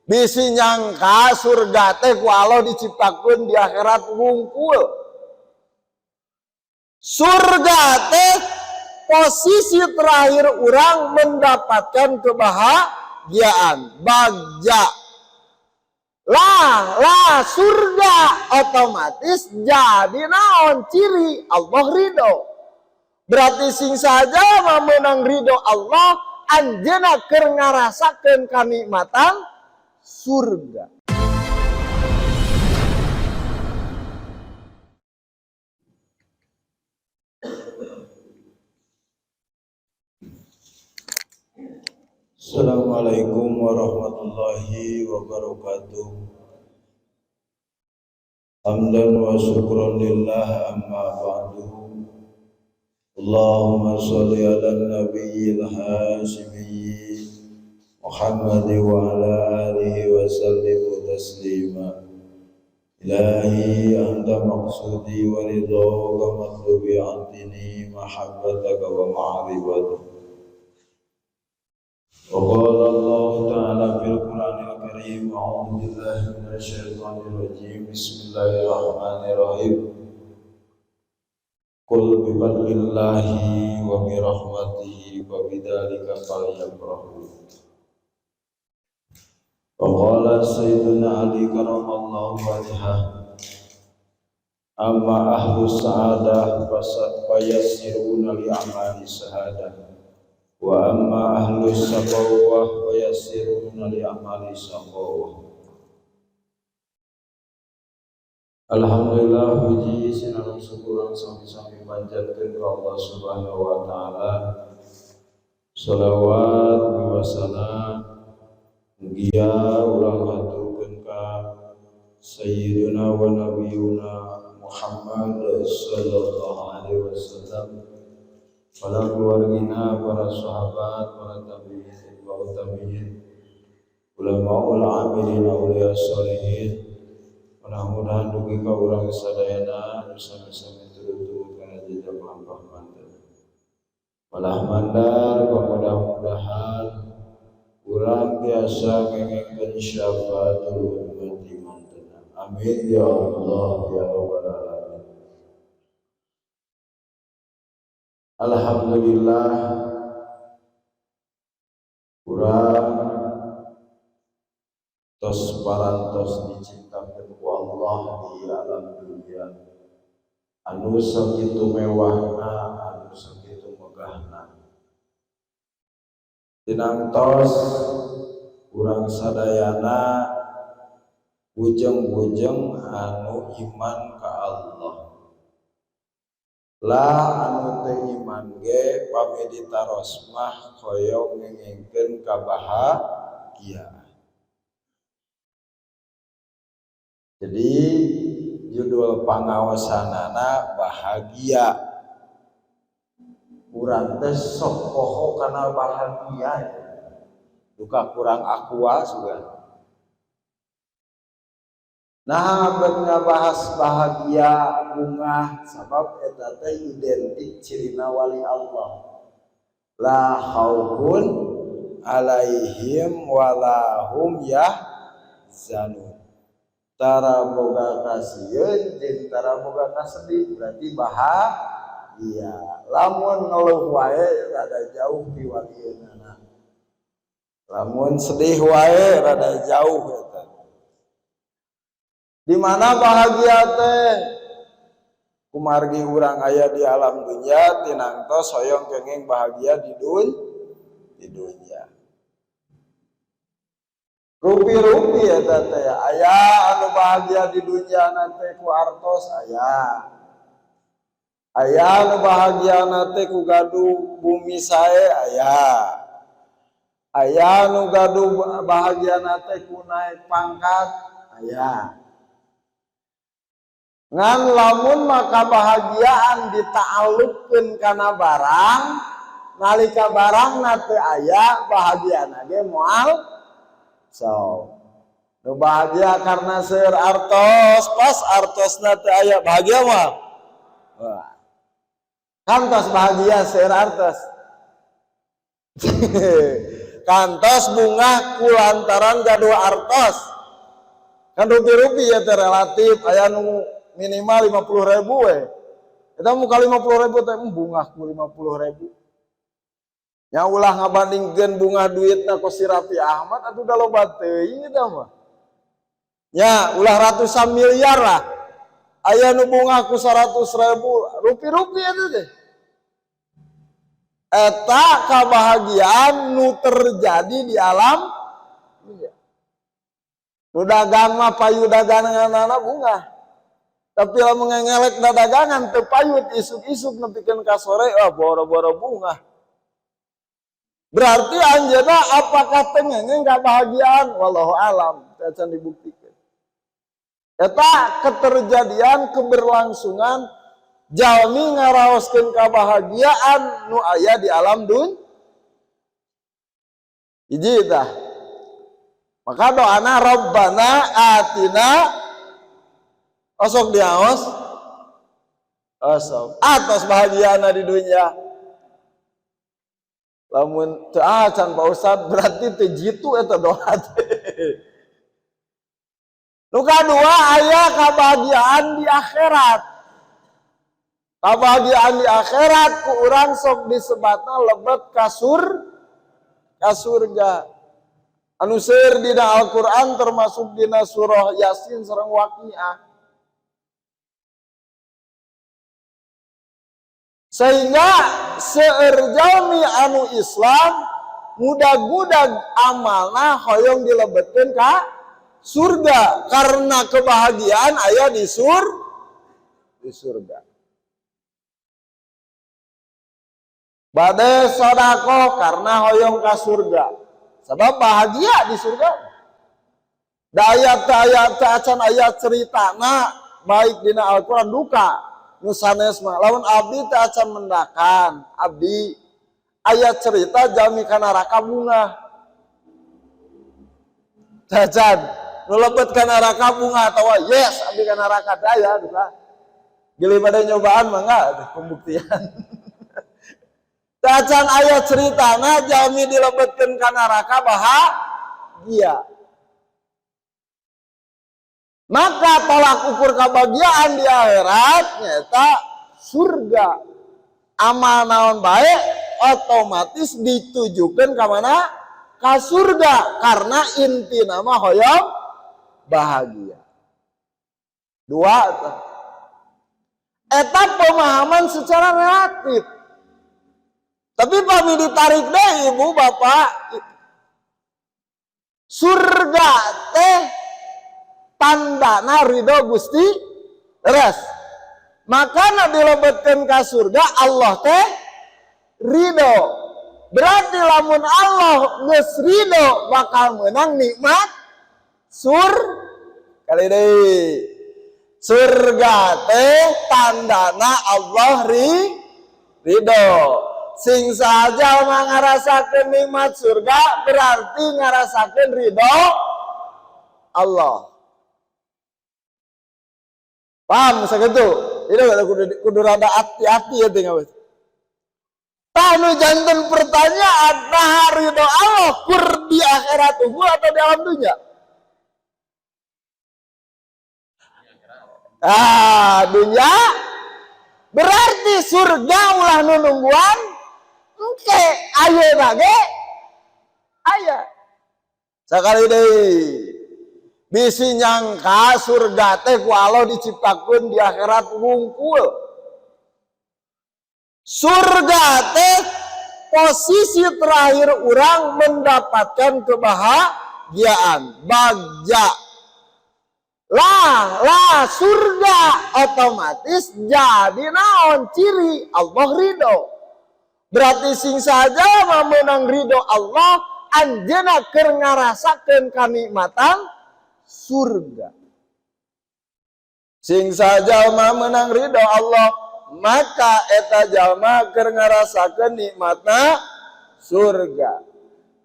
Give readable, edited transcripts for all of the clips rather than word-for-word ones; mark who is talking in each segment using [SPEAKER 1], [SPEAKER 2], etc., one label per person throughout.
[SPEAKER 1] Bisi nyangka surga teh ku Allah diciptakeun di akhirat wungkul. Surga teh posisi terakhir orang mendapatkan kebahagiaan. Bagja. Lah surga otomatis jadi naon ciri Allah ridho. Berarti sing saja memenang ridho Allah anjeunna keur ngarasakeun kanikmatan surga.
[SPEAKER 2] Assalamualaikum warahmatullahi wabarakatuh. Hamdan wa syukran lillah amma ba'du. Allahumma sholli ala nabiyil hashimi Muhammad wa ala alihi wa sallim taslima. Ilahi anta maqsudi wa ridhoka matlubi antini mahabbataka wa ma'rifataka. وقال الله تعالى في القرآن الكريم أعوذ بالله من الشيطان الرجيم بسم الله الرحمن الرحيم قل بفضل الله وبرحمته فبذلك فليفرحوا. وقال سيدنا علي كرم الله وجهه أما أهل السعادة فيسرون لأعمال الشهادة wa amma ahlus saqawah wa yassiruna li amali saqawah. Alhamdulillah puji sinarung syukuran sami-sami panjatkeun ka Allah Subhanahu wa taala. Shalawat wa salam mugia urang aturkeun ka sayyiduna wa nabiyuna Muhammad sallallahu alaihi wasallam, para keluargina, para sahabat, para tabi'in, para tabi'in, ulama amilin, auliya sholihin. Mudah-mudahan dugi ka urang sadayana bersama-sama turut-turut kana jejak lampah manten. Malah mandar mudah-mudahan urang tiasa ngengengkeun syafaatul ummati manten. Amin ya Allah ya rabbal alamin. Alhamdulillah urang tos parantos diciptakeun ku Allah di alam dunia anu sakitu mewahna, anu sakitu megahna. Tinangtos urang sadayana bujeng-bujeng anu iman ka Allah. Lah anu teu iman ge pami ditaros mah hoyong ngengengkeun kabahagiaan. Jadi judul pangaosanana bahagia. Urang teh sok poho kana bahagia. Duka kurang aqua sugan. Nah, abad ngabahas bahagia bunga sabab eta teh identik cirina wali Allah. La khaufun alaihim wala hum yahzanun. Tara boga kasieun jeung tara boga kasedih berarti bahagia. Lamun ngeluh wae rada jauh ti walieunana. Lamun sedih wae rada jauh eta. Di mana bahagia teh? Kumargi urang aya di alam dunya tinangtos hoyong kenging bahagia di dunya. Rupi-rupi eta teh aya anu bahagia di dunya nanti ku artos aya. Aya anu bahagia nanti ku gaduh bumi sae aya. Aya anu gaduh bahagia nanti ku naik pangkat aya. Ngan lamun maka bahagiaan dita'alluqkeun kana barang nalika barangna teu aya bahagiana ge moal so. Nu bahagia karena seueur artos pas artosna teu aya bahagia moal. Wah. Kan tos bahagia seueur artos. kantos bunga kulantaran gaduh artos. Kan rupi-rupi ya teh relatif, aya nu minimal 50.000 we. Eta muka 50.000 teh bunga ku 50.000. Nya ulah ngabandingkeun bunga duitna ku si Raffi Ahmad atuh da loba teuing eta mah. Nya ulah ratusan miliar lah. Aya nu bunga ku 100.000 rupi-rupi eta teh. Eta kabahagiaan nu terjadi di alam dunya. Nu dagang mah payu daganganana bunga. Tapi lamun ngelek dagangan teu payut isuk-isuk nepikeun ka sore boro-boro bunga. Berarti anjeunna apakah teu ngengeng kabahagiaan? Wallahu alam, teu can dibuktikan. Eta keterjadian keberlangsungan jalmi ngaraoskeun kabahagiaan nu aya di alam dunya. Hiji tah. Maka doana Rabbana atina osok diaos osok atos bahagiana di dunia. Lamun teu can Pak Ustad berarti teu jitu eta doa teh. Nu kadua aya kabahagiaan di akhirat. Kabahagiaan di akhirat ku urang sok disebatna lebet ka surga. Anu seueur dina Al-Qur'an termasuk dina surah Yasin sareng Waqiah. Sehingga seueur jalmi anu Islam mudag-mudag amalna hoyong dilebetkeun ka surga karena kebahagiaan aya di surga. Bade sodako karena hoyong ka surga. Sebab bahagia di surga. Da ayat acan ayat ceritana baik dina Al-Qur'an duka nu sanes mah lamun abdi teh acan mendakan abdi ayat cerita jalmi ka neraka bunga. Cacan nu lebet ka neraka bunga atawa yes abdi ka neraka daya duka. Gili bade nyobaan mah enggak pembuktian. Cacan ayat ceritana jalmi dilebetkeun ka neraka bahagia. Maka tolak ukur kebahagiaan di akhirat nyata surga. Amal naon baik otomatis ditujukan ke mana? Ka surga karena inti nama hoyong bahagia. Dua eta pemahaman secara relatif. Tapi pami ditarik deh ibu bapak. Surga teh tandana ridho Gusti leres. Maka dilebetkeun ka surga Allah teh ridho. Berarti lamun Allah geus ridho bakal menang nikmat kali deui. Surga teh tandana Allah ridho. Sing saja ngarasakeun nikmat surga berarti ngarasakeun ridho Allah. Paham sakitu? Itu kudu rada hati-hati ya tinggal. Tanu janten pertanyaan nah ridho Allah kur di akhirat unggul atau di alam dunia? Dunia berarti surga ulah nu nungguan engke ayeuna ge aya. Sakali deui bisi nyangka surga teh ku Allah diciptakeun di akhirat wungkul. Surga teh posisi terakhir orang mendapatkan kebahagiaan. Bagja lah surga otomatis jadi naon ciri Allah ridho. Berarti sing saja menang ridho Allah anjeuna keur ngarasakeun kanikmatan surga. Sing saja menang ridho Allah maka eta jalma keur ngarasakeun nikmatna surga.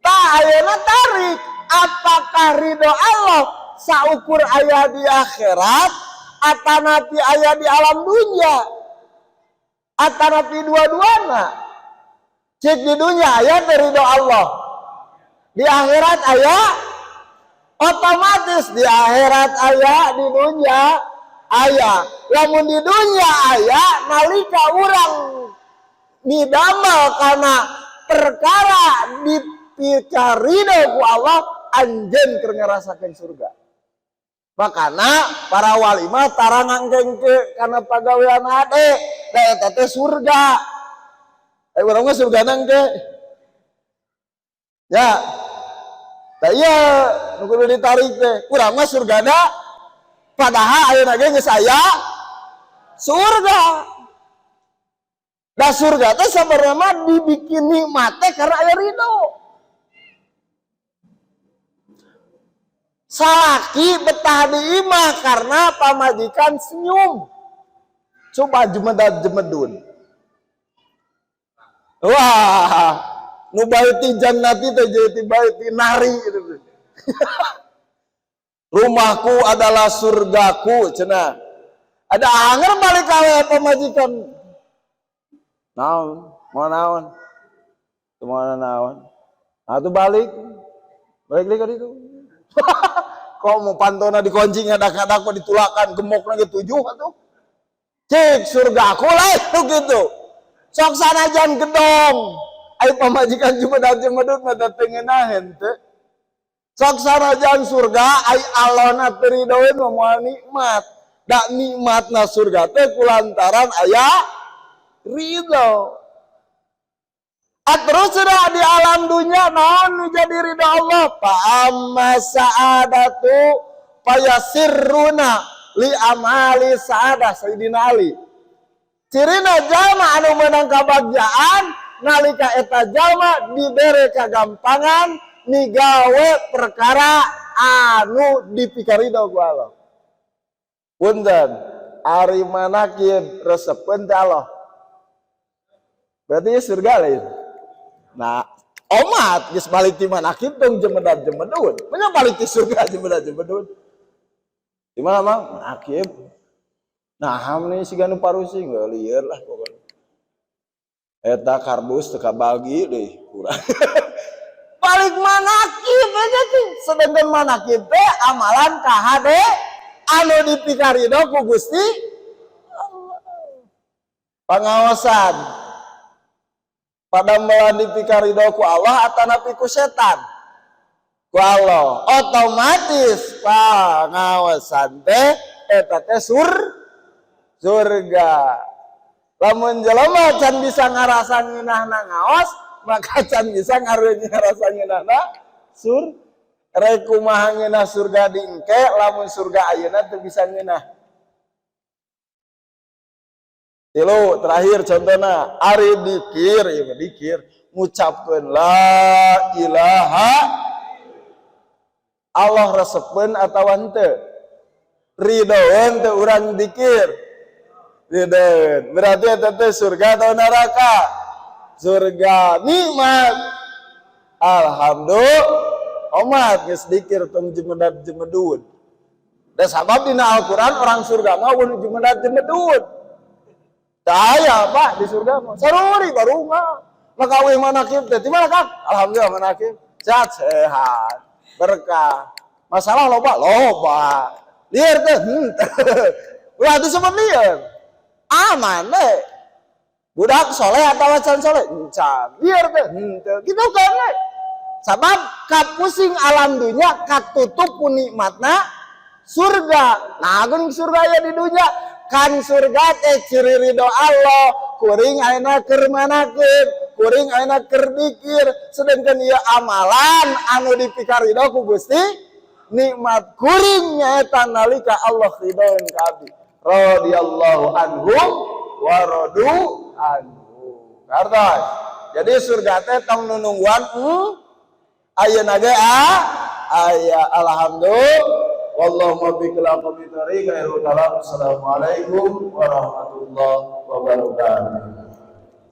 [SPEAKER 2] Tah ayeuna tarik apakah ridho Allah saukur aya di akhirat atanapi aya di alam dunia atanapi dua-duana. Cek di dunia aya ridho Allah
[SPEAKER 1] Di akhirat aya, otomatis di akhirat aya, di dunia aya. Lamun di dunia aya, nalika urang midamel karena perkara dipikaridho ku Allah, anjeun keur ngarasakeun surga. Makana para wali mah tarang ngangkengke kana pagawean hade, da eta teh surga. Urang mah surgana engke. Ya. Da ieu nu kudu ditarik teh. Urang mah surgana padahal ayeuna ge geus aya surga. Da surga teh sabarna mah dibikin nikmat teh karena aya ridho. Salaki betah di imah karena pamajikan senyum. Coba jemedad-jemedun. Wah, nu baiti jannati teh jadi baiti nari gitu. Rumahku adalah surgaku cenah. Ada anger balik kawe pamajikan. Naon, mau naon? Mau naon? Atuh balik. Balik deui ka ditu. Kok mau pantona dikunci ngadak-ngadak kok ditulakan gemok lagi 7 atuh. Cik surga aku lah itu gitu. Sok sanajan gedong. Ai pamajikan jemedad-jemedut mah tengenaheun teh. Sok sanajan surga ai Allahna teu ridhoeun moal nikmat. Da nikmatna surga teh kulantaran aya ridho. Terus sudah di alam dunia naon jadi ridha Allah. Fa amma sa'adatu fayasirruna li amali sa'adah Sayyidina Ali. Cirina jalma anu meunang kabagjaan nalika eta jalma dibere kagampangan nigawe perkara anu dipikaridho ku Allah. Punten ari manakib resepeun teh Allah. Berarti surga lain. Nah, omat geus balik ti manakib tong jemedad-jemedun. Nya balik ti surga jemedad-jemedun. Di mana mah manakib? Nah, hamne siga nu parusing lieur lah pokona. Eta kardus teu kabagi deui kurang. Balik manakib aja teh. Sedangkan manakib teh amalan kahade anu dipikaridho ku Gusti Allah. Pangaosan pada melandi pikaridho ku Allah atau napi ku setan ku Allah otomatis pangawasan teh eta teh surga. Lamun jelema can bisa ngarasa ngeunahna ngaos maka can bisa ngarasa ngeunahna rek kumaha ngeunah surga diengke lamun surga ayeuna teu bisa ngeunah. Tilu terakhir contohnya ari dikir ya dikir ngucapkeun la ilaha Allah resepkeun atawa henteu ridhoeun teu urang dikir ridhoeun berarti eta teh surga atau neraka surga nikmat alhamdulillah omat geus dikir tong jemedad-jemedun da sabab dina Al-Qur'an orang surga mah anu jemedad-jemedun. Daya Pak di surga mah saruri baru maka we manakib teh di mana Kang? Alhamdulillah manakib sehat berkah masalah loba lieur teh ulah disebut lieur aman deh budak soleh atau can soleh can lieur teh gitu kan sabab kapusing alam dunia katutup ku nikmatna surga. Nah geuning surga ya di dunia kan surga teh ciri ridho Allah kuring ayeuna keur manakib kuring ayeuna keur dikir sedangkan ieu amalan anu dipikaridho ku Gusti nikmat kuring nyaeta nalika Allah ridhoeun ka abdi radhiyallahu anhum wa radu anhu kartos. Jadi surga teh tong nunungguan ayeuna ge aya alhamdulillah. Wallahu muwaffiq ila aqwamit thoriq. Assalamualaikum warahmatullahi wabarakatuh.